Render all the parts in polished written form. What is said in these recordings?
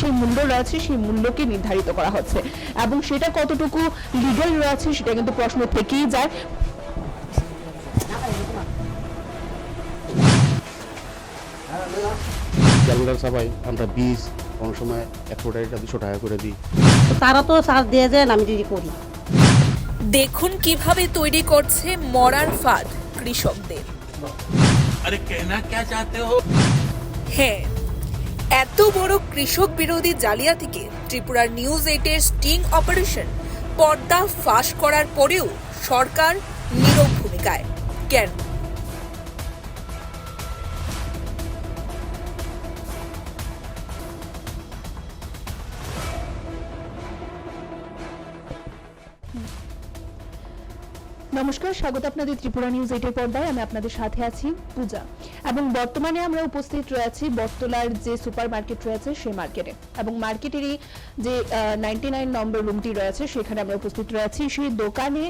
সেই মূল্য রয়েছে সেই মূল্যকে নির্ধারিত করা হচ্ছে এবং সেটা কতটুকু লিগ্যাল রয়েছে সেটা কিন্তু প্রশ্ন থেকেই যায়। সবাই আমরা 20 কোন সময় 100 টাকা 200 টাকা করে দিই। তারা তো সার দিয়ে যায়, আমি যদি করি। দেখুন কিভাবে তৈরি করছে মরার ফাঁদ কৃষকদের। আরে কেনা কে চাতে হো? হ্যাঁ, এত বড় কৃষক বিরোধী জালিয়াতিকে ত্রিপুরার নিউজ 8-এর স্টিং অপারেশন পর্দা ফাঁস করার পরেও সরকার নীরব ভূমিকায় কেন? নমস্কার, স্বাগত আপনাদের ত্রিপুরা নিউজ 8-এর পর্দায়। আমি আপনাদের সাথে আছি পূজা এবং বর্তমানে আমরা উপস্থিত রয়েছি বটতলার যে সুপার মার্কেট রয়েছে সেই মার্কেটে এবং মার্কেটেরই যে 99 নম্বর রুমটি রয়েছে সেখানে আমরা উপস্থিত রয়েছি। সেই দোকানে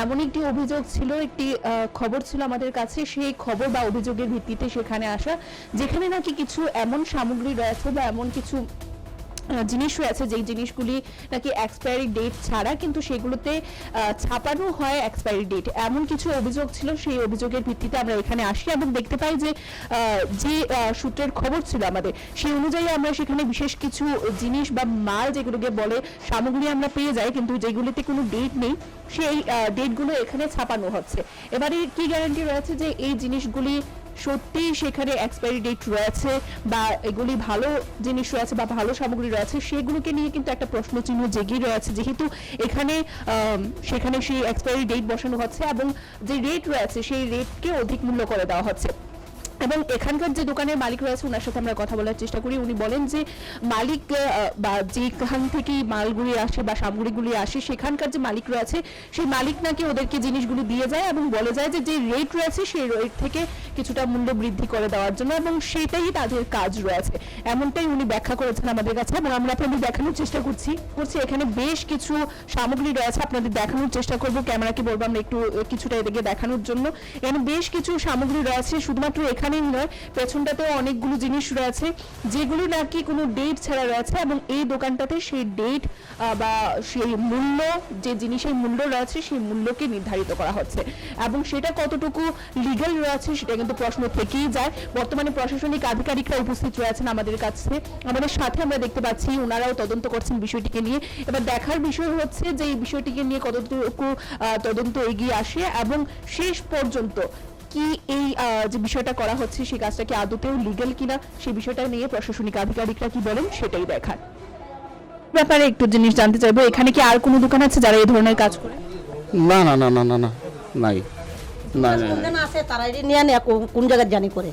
এমন একটি অভিযোগ ছিল, একটি খবর ছিল আমাদের কাছে, সেই খবর বা অভিযোগের ভিত্তিতে সেখানে আসা, যেখানে নাকি কিছু এমন সামগ্রী রয়েছে বা এমন কিছু জিনিস রয়েছে যেই জিনিসগুলি নাকি এক্সপায়ারি ডেট ছাড়া কিন্তু সেগুলোতে ছাপানো হয় এক্সপায়ারি ডেট, এমন কিছু অভিযোগ ছিল। সেই অভিযোগের ভিত্তিতে আমরা এখানে আসি এবং দেখতে পাই যে সূত্রের খবর ছিল আমাদের, সেই অনুযায়ী আমরা সেখানে বিশেষ কিছু জিনিস বা মাল যেগুলোকে বলে সামগ্রী আমরা পেয়ে যাই, কিন্তু যেগুলিতে কোনো ডেট নেই সেই ডেটগুলো এখানে ছাপানো হচ্ছে। এবারে কি গ্যারান্টি রয়েছে যে এই জিনিসগুলি সত্যি সেখানে এক্সপায়ারি ডেট রয়েছে বা এগুলি ভালো জিনিস রয়েছে বা ভালো সামগ্রী রয়েছে, সেগুলোকে নিয়ে কিন্তু একটা প্রশ্ন চিহ্ন জেগে রয়েছে, যেহেতু এখানে সেখানে সেই এক্সপায়ারি ডেট বসানো হচ্ছে এবং যে রেট রয়েছে সেই রেটকে অধিক মূল্য করে দেওয়া হচ্ছে। এবং এখানকার যে দোকানের মালিক রয়েছে ওনার সাথে আমরা কথা বলার চেষ্টা করি। উনি বলেন যে মালিক বা যেখান থেকে মালগুলি আসে বা সামগ্রীগুলি আসে সেখানকার যে মালিক রয়েছে সেই মালিক নাকি ওদেরকে জিনিসগুলো দিয়ে যায় এবং বলে যায় যে যে রেট রয়েছে সেই রেট থেকে কিছুটা মূল্য বৃদ্ধি করে দেওয়ার জন্য এবং সেটাই তাদের কাজ রয়েছে, এমনটাই উনি ব্যাখ্যা করেছেন আমাদের কাছে। এবং আমরা আপনাদের দেখানোর চেষ্টা করছি এখানে বেশ কিছু সামগ্রী রয়েছে, আপনাদের দেখানোর চেষ্টা করবো, ক্যামেরাকে বলবো আমরা একটু কিছুটা এদিকে দেখানোর জন্য। এখানে বেশ কিছু সামগ্রী রয়েছে, শুধুমাত্র এখানেই নয় পেছনটাতেও অনেকগুলো জিনিস রয়েছে যেগুলো নাকি কোনো ডেট ছাড়া রয়েছে এবং এই দোকানটাতে সেই ডেট বা সেই মূল্য, যে জিনিসের মূল্য রয়েছে সেই মূল্যকে নির্ধারিত করা হচ্ছে এবং সেটা কতটুকু লিগ্যাল রয়েছে সেটা কিন্তু প্রশ্ন থেকেই যায়। বর্তমানে প্রশাসনিক আধিকারিকরা উপস্থিত রয়েছেন আমাদের কাছে, আমাদের সাথে আমরা দেখতে পাচ্ছি ওনারাও তদন্ত করছেন বিষয়টিকে নিয়ে। এবার দেখার বিষয় হচ্ছে যে এই বিষয়টিকে নিয়ে কতটুকু তদন্ত এগিয়ে আসে এবং শেষ পর্যন্ত কি এই যে বিষয়টা করা হচ্ছে সেই কাজটা কি আদতেও লিগ্যাল কিনা সেই বিষয়টা নিয়ে প্রশাসনিক আধিকারিকরা কি বলেন সেটাই দেখার ব্যাপারে একটু জিনিস জানতে চাইবো। এখানে কি আর কোনো দোকান আছে যারা এই ধরনের কাজ করে? না না না না না না নাই না না আছে, তারা এটা নিয়ে নেয় কোন জায়গায় জানি করে,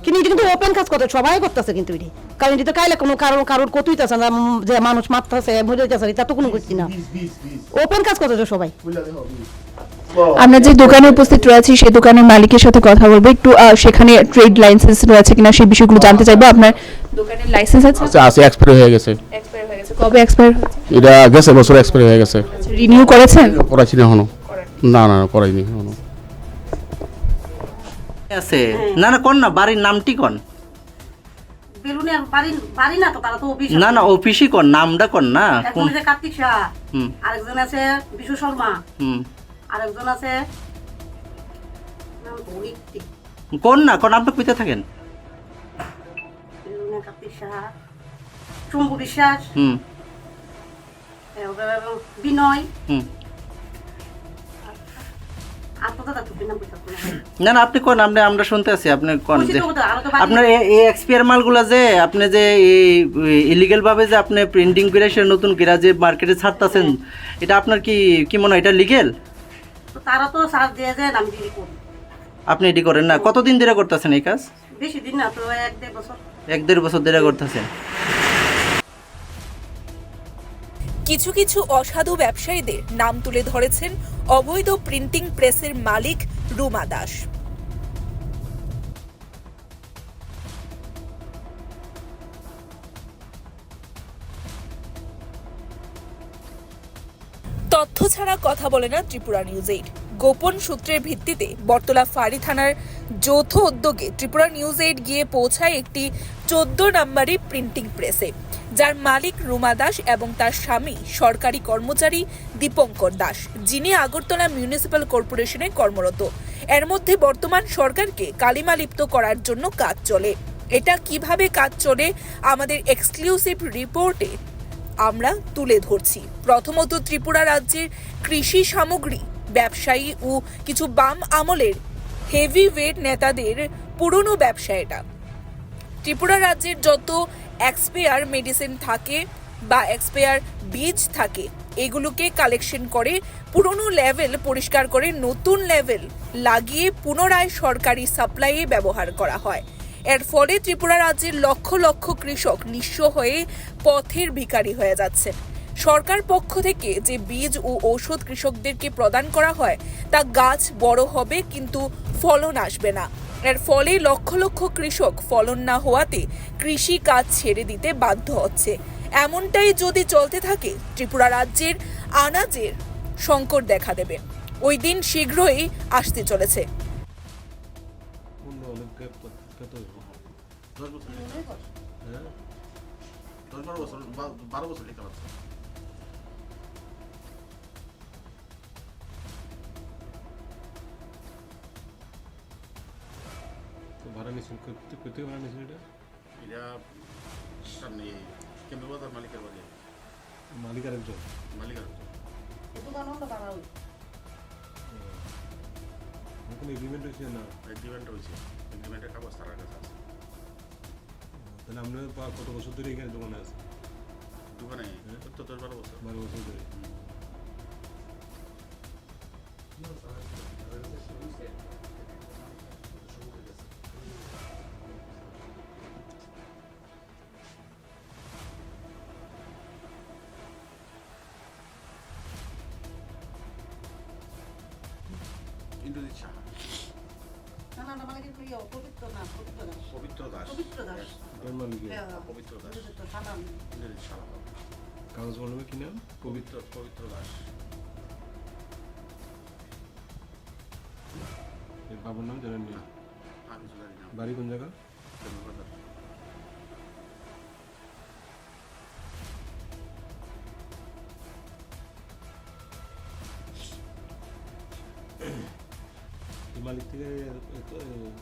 কিন্তু এটা কিন্তু ওপেন কাজ করতে সবাই করতেছে, কিন্তু এটি কারণ এটা তো কাইলে কোনো কারোর কতইতেছে না যে মানুষ মারতেছে মরে যাচ্ছে, এটা তো কোনো করছি না, ওপেন কাজ করতেছে সবাই। আমরা যে দোকানে উপস্থিত রয়েছি সেই দোকানের মালিকের সাথে কথা বলবো একটু, সেখানে ট্রেড লাইসেন্স রয়েছে কিনা সেই বিষয়গুলো জানতে চাইবো। আপনার দোকানের লাইসেন্স আছে? আছে, এক্সপায়ার হয়ে গেছে। এক্সপায়ার হয়ে গেছে, কবে এক্সপায়ার হয়েছে? এটা গেছে বছর এক্সপায়ার হয়ে গেছে। রিনিউ করেছেন? করাইছি না এখনো। না না করাইনি এখনো। আছে না না কোন না বাড়ির নামটি কোন? বেলুনের বাড়ি না তো, তারা তো অফিস। না না অফিসই কোন, নামটা কোন না কোন? যে কার্তিক শাহ, আরেকজন আছে বিশু শর্মা, আরেকজন আছে নাম ভৌমিক কোন না কোন? আপনি কইতে থাকেন। বেলুনের কার্তিক শাহ, চুম্বু বিশ্বাস, বিনয়। না না আপনি কোন, আমরা শুনতে আছি, আপনি কোন যে আপনার এই এক্সপায়ার মালগুলা যে আপনি যে ইলিগাল ভাবে যে আপনি প্রিন্টিং করে সে নতুন কিরা যে মার্কেটে ছাড়তেছেন, এটা আপনার কি মনে হয় এটা লিগ্যাল? তারা তো সার দিয়ে যায়, আমি দিদি করি। আপনি এটি করেন না? কতদিন ধরে করতেছেন এই কাজ? বেশি দিন না তো, 1-1.5 বছর। 1-1.5 বছর ধরে করতেছেন। কিছু কিছু অসাধু ব্যবসায়ীদের নাম তুলে ধরেছেন অবৈধ প্রিন্টিং প্রেসের মালিক রুমা দাস। তথ্য ছাড়া কথা বলে না ত্রিপুরা নিউজ 8। গোপন সূত্রের ভিত্তিতে বটতলা ফাঁড়ি থানার যৌথ উদ্যোগে ত্রিপুরা নিউজ 8 গিয়ে পৌঁছায় একটি 14 নম্বরের প্রিন্টিং প্রেসে, যার মালিক রুমা দাস এবং তার স্বামী সরকারি কর্মচারী দীপঙ্কর দাস, যিনি আগরতলা মিউনিসিপ্যাল কর্পোরেশনে কর্মরত। এর মধ্যে বর্তমান সরকারকে কালিমালিপ্ত করার জন্য কাজ চলে। এটা কিভাবে কাজ চলে আমাদের এক্সক্লুসিভ রিপোর্টে আমরা তুলে ধরছি। প্রথমত, ত্রিপুরা রাজ্যের কৃষি সামগ্রী ব্যবসায়ী ও কিছু বাম আমলের হেভি ওয়েট নেতাদের পুরনো ব্যবসা এটা। ত্রিপুরা রাজ্যের যত এক্সপায়ার মেডিসিন থাকে বা এক্সপায়ার বীজ থাকে, এগুলোকে কালেকশন করে পুরনো লেভেল পরিষ্কার করে নতুন লেভেল লাগিয়ে পুনরায় সরকারি সাপ্লাইয়ে ব্যবহার করা হয়। এর ফলে ত্রিপুরা রাজ্যের লক্ষ লক্ষ কৃষক নিঃস্ব হয়ে পথের ভিখারি হয়ে যাচ্ছে। সরকার পক্ষ থেকে যে বীজ ও ঔষধ কৃষকদেরকে প্রদান করা হয় তা গাছ বড় হবে কিন্তু ফলন আসবে না। এর ফলে লক্ষ লক্ষ কৃষক ফলন না হওয়াতে কৃষি কাজ ছেড়ে দিতে বাধ্য হচ্ছে। এমনটাই যদি চলতে থাকে ত্রিপুরা রাজ্যের আনাজের সংকট দেখা দেবে। ওই দিন শীঘ্রই আসতে চলেছে। 10-12 বছর 12 বছর লেখা আছে। ভাড়া নিয়েছেন কোথেকে ভাড়া নিয়েছেন এটা? এটা সামনে কেন্দ্র বাজার মালিকের বাড়ি। মালিক আরেকজন? মালিক আরেকজন। কোনো এগ্রিমেন্ট হয়েছে না? এগ্রিমেন্ট হয়েছে, এগ্রিমেন্টের কাগজ তার কাছে আছে। তাহলে আপনার কত বছর ধরে এখানে দোকানে আছে? দোকানে 10-12 বছর। 12 বছর ধরে। ইন্দ্রজিৎ সাহা। পবিত্র দাস। এটার মালিক পবিত্র দাস। ইন্দ্রজিৎ সাহা। কাগজ কলমে কি নাম? পবিত্র দাস। এর বাবার নাম জানেন না? আমি জানি না। বাড়ি কোন জায়গা? কেন্দ্র বাজার। এই মালিক থেকে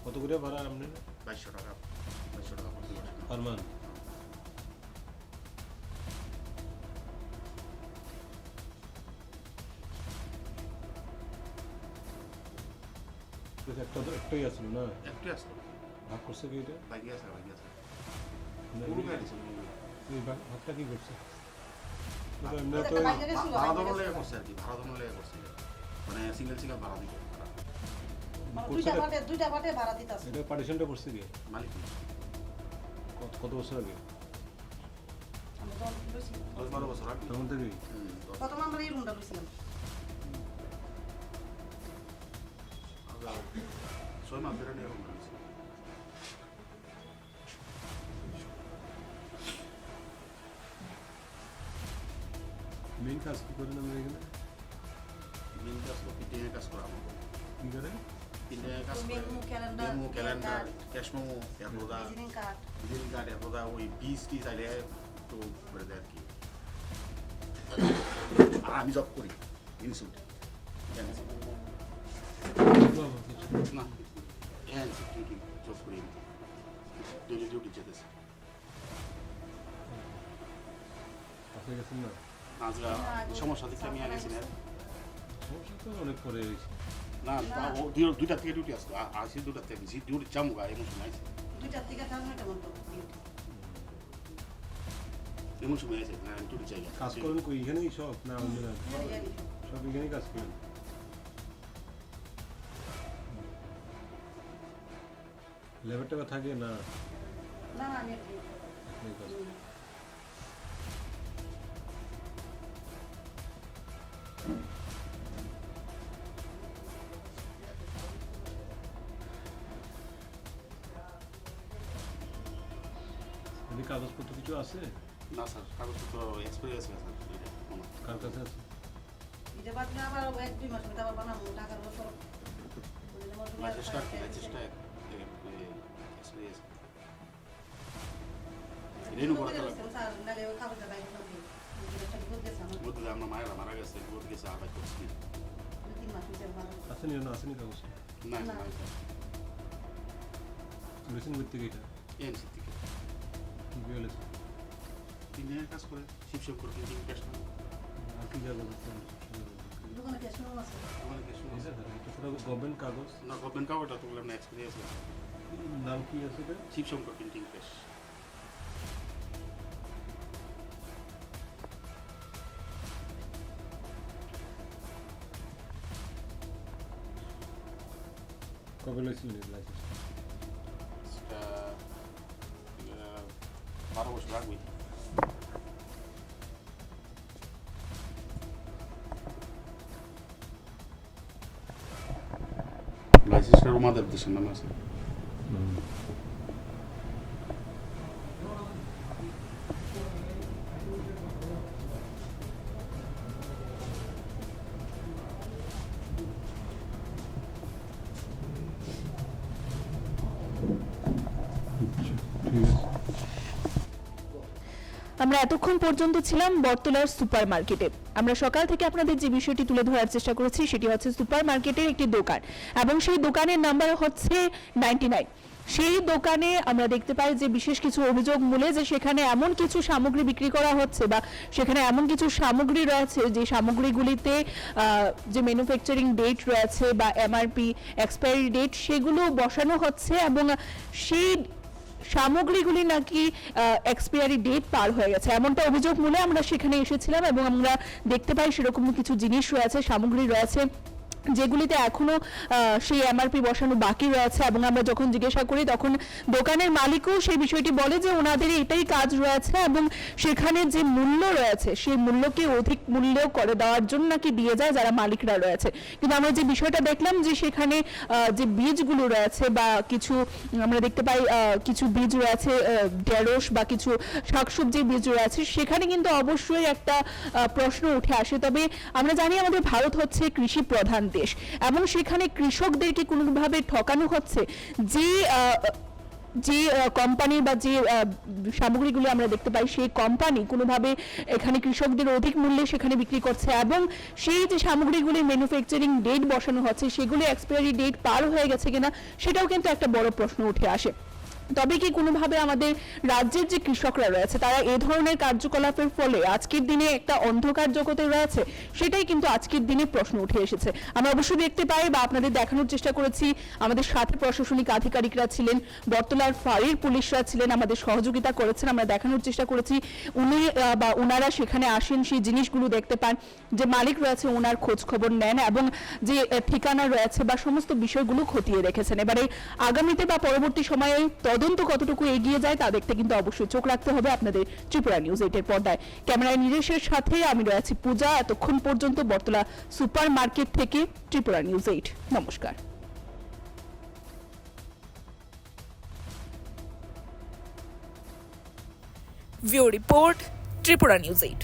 কত করে ভাড়া আপনার? 2200 টাকা। 2200 টাকা প্রতি মাসে। Per month? একটাই আসলো না? একটাই আসলো। ভাগ করছে কি এটা? বাইকে আছে, বাইকে আছে। না, পুরো গাড়ি ছিল। এই ভাগটা কি করছে? ভাড়া দেওয়ার লেগে করছে আর কি, ভাড়া দেওয়ার লেগে করছে। মানে সিঙ্গেল ভাড়া দিবে। এটা পার্টিশনটা করছে কি মালিক কত বছর আগে? 10-12 বছর আগে। তখন থেকে? প্রথম আমরা এই রুমটা লইছিলাম। 6 মাস ধরে নিয়ে রুম করেছি। মেইন কাজ কি করেন আমরা এখানে? মেন কাজ তো পিটিএ কাজ করা আমাকে। কি করেন? পিটিএ কাজ করে। Memo, calendar, memo, calendar, cash memo, এরপর ভিজিটিং কার্ড। ভিজিটিং কার্ড, এরপর ওই বিএসটি চাইলে তো করে দেয় আর কি। আর আমি জব করি ইনস্টিটিউট। না ঠিকই জব করি, ডেলি ডিউটি যেতেছে। আপনি গেছেন না? আজকে সমস্যা দেখতে আমি গেছি না। সমস্যা তো অনেক পরে হয়েছে। না ও দুইটা থেকে ডিউটি আসতো, আসি 2টা থেকে ডিউটি চামুগা এমন সময় আছে। 2টার থেকে 4-9টা মতো। এমন সময় আছে না ডিউটি চাই। কাজ করেন কই এখানেই সব না অন্য জায়গায়? সব এখানেই কাজ করেন? লেবার টাকা থাকে না? না না আমি এখানেই কাজ করেন। এদিকে কাগজপত্র কিছু আছে? না স্যার, কাগজপত্র এক্সপায়ার আছে স্যার। কার কাছে আছে? এটা বাদ না আবার 1-2 মাস মধ্যে আবার বানাবো টাকার বছর। লাইসেন্সটা দিয়েছে রেনু করা মধ্যে আমরা মায়েরা মারা গেছে ভোট গেছে আবার করছি আসেনি না আসেনি কাগজ না না মেশিন ভিত্তিক এটা এমসি থেকে কি বলেছে 3 দিনের কাজ করে শিবশঙ্কর প্রিন্টিং প্রেস না আর কি কাগজ আছে ওখানে কেস এটা গভর্নমেন্ট কাগজ না গভর্নমেন্ট কাগজটা তো বললাম না এক্সপিরিয়েন্স নাম কি আছে এটা শিবশঙ্কর প্রিন্টিং প্রেস কবে লইছিল লাইসেন্স 12 বছর আগে লাইসেন্সটা আমাদের দেশের নামে আছে ঠিক আছে আমরা এতক্ষণ পর্যন্ত ছিলাম বটতলার সুপার মার্কেটে। আমরা সকাল থেকে আপনাদের যে বিষয়টি তুলে ধরার চেষ্টা করেছি সেটি হচ্ছে সুপার মার্কেটের একটি দোকান এবং সেই দোকানের নাম্বার হচ্ছে 99। সেই দোকানে আমরা দেখতে পাই যে বিশেষ কিছু অভিযোগ মূলে যে সেখানে এমন কিছু সামগ্রী বিক্রি করা হচ্ছে বা সেখানে এমন কিছু সামগ্রী রয়েছে যে সামগ্রীগুলিতে যে ম্যানুফ্যাকচারিং ডেট রয়েছে বা এমআরপি এক্সপায়ারি ডেট সেগুলো বসানো হচ্ছে এবং সেই সামগ্রীগুলি নাকি এক্সপায়ারি ডেট পার হয়ে গেছে এমনটা অভিযোগ মূলে আমরা সেখানে এসেছিলাম এবং আমরা দেখতে পাই সেরকম কিছু জিনিস রয়েছে সামগ্রী রয়েছে যেগুলিতে এখনো সেই এমআরপি বসানো বাকি রয়েছে এবং আমরা যখন জিজ্ঞাসা করি তখন দোকানের মালিকও সেই বিষয়টি বলে যে ওনাদের এটাই কাজ রয়েছে এবং সেখানে যে মূল্য রয়েছে সেই মূল্যকে অধিক মূল্য করে দেওয়ার জন্য নাকি দিয়ে যায় যারা মালিকরা রয়েছে। কিন্তু আমরা যে বিষয়টা দেখলাম যে সেখানে যে বীজগুলো রয়েছে বা কিছু আমরা দেখতে পাই কিছু বীজ রয়েছে ঢেঁড়স বা কিছু শাকসবজির বীজ রয়েছে সেখানে কিন্তু অবশ্যই একটা প্রশ্ন উঠে আসে। তবে আমরা জানি আমাদের ভারত হচ্ছে কৃষি প্রধান দেশ এবং সেখানে কৃষকদেরকে কোনোভাবে ঠকানো হচ্ছে যে কোম্পানি বা যে সামগ্রীগুলো আমরা দেখতে পাই সেই কোম্পানি কোনোভাবে এখানে কৃষকদের অধিক মূল্যে সেখানে বিক্রি করছে এবং সেই যে সামগ্রীগুলি ম্যানুফ্যাকচারিং ডেট বসানো হচ্ছে সেগুলি এক্সপায়ারি ডেট পার হয়ে গেছে কিনা সেটাও কিন্তু একটা বড় প্রশ্ন উঠে আসে। তবে কি কোনোভাবে আমাদের রাজ্যের যে কৃষকরা রয়েছে তারা এই ধরনের কার্যকলাপের ফলে আজকের দিনে একটা অন্ধকার জগতে রয়েছে সেটাই কিন্তু আজকের দিনে প্রশ্ন উঠে এসেছে। আমরা অবশ্যই দেখতে পাই বা আপনাদের দেখানোর চেষ্টা করেছি আমাদের সাথে প্রশাসনিক আধিকারিকরা ছিলেন বটতলার ফাঁড়ির পুলিশরা ছিলেন আমাদের সহযোগিতা করেছেন। আমরা দেখানোর চেষ্টা করেছি উনি বা ওনারা সেখানে আসেন সেই জিনিসগুলো দেখতে পান যে মালিক রয়েছে ওনার খোঁজ খবর নেন এবং যে ঠিকানা রয়েছে বা সমস্ত বিষয়গুলো খতিয়ে রেখেছেন। এবারে আগামীতে বা পরবর্তী সময়ে তদন্ত কতটুকু এগিয়ে যায় তা দেখতে কিন্তু অবশ্যই চোখ রাখতে হবে আপনাদের ত্রিপুরা নিউজ 8 পর্দায়। ক্যামেরায় নিরেশের সাথে আমি রয়েছি পূজা। এতক্ষণ পর্যন্ত বটতলা সুপার মার্কেট থেকে ত্রিপুরা নিউজ 8। নমস্কার। View report Tripura news 8।